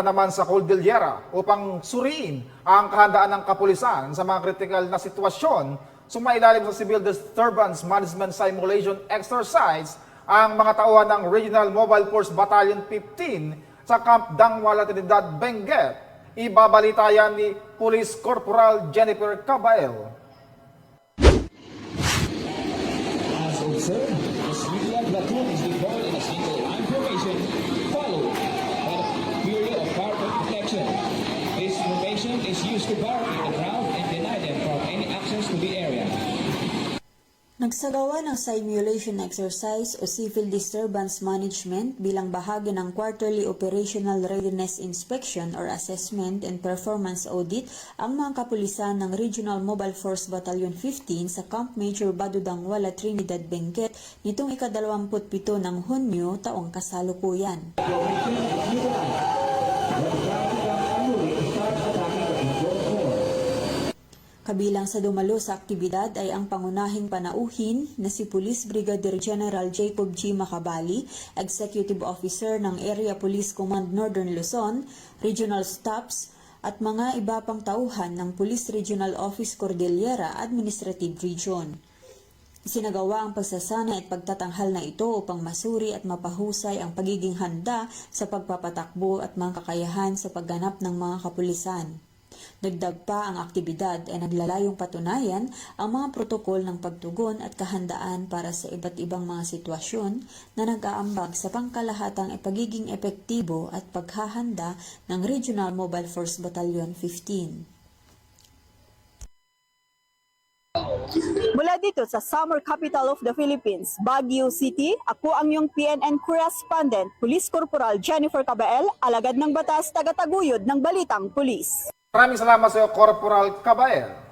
naman sa Cordillera upang suriin ang kahandaan ng kapulisan sa mga kritikal na sitwasyon. Sumailalim sa Civil Disturbance Management Simulation Exercise ang mga tauhan ng Regional Mobile Force Battalion 15 sa Camp Dangwala, Trinidad, Benguet. Ibabalita yan ni Police Corporal Jennifer Cabael. As observed, a street-like platoon is deployed in a single line formation, followed by a period of parapet protection. This formation is used to barricade the crowd and deny them from any access to the area. Nagsagawa ng simulation exercise o civil disturbance management bilang bahagi ng quarterly operational readiness inspection or assessment and performance audit ang mga kapulisan ng Regional Mobile Force Battalion 15 sa Camp Major Badudangwala, Trinidad, Benguet nitong ika-27 ng Hunyo taong kasalukuyan. Kabilang sa dumalo sa aktibidad ay ang pangunahing panauhin na si Police Brigadier General Jacob G. Macabali, Executive Officer ng Area Police Command Northern Luzon, Regional Staffs at mga iba pang tauhan ng Police Regional Office Cordillera Administrative Region. Isinagawa ang pagsasana at pagtatanghal na ito upang masuri at mapahusay ang pagiging handa sa pagpapatakbo at mga kakayahan sa pagganap ng mga kapulisan. Dagdag pa ang aktibidad ay naglalayong patunayan ang mga protokol ng pagtugon at kahandaan para sa iba't ibang mga sitwasyon na nag-aambag sa pangkalahatang pagiging epektibo at paghahanda ng Regional Mobile Force Battalion 15. Mula dito sa summer capital of the Philippines, Baguio City, ako ang iyong PNN correspondent, Police Corporal Jennifer Cabael, alagad ng batas, tagataguyod ng Balitang Pulis. Maraming salamat sa iyo, Corporal Cabael.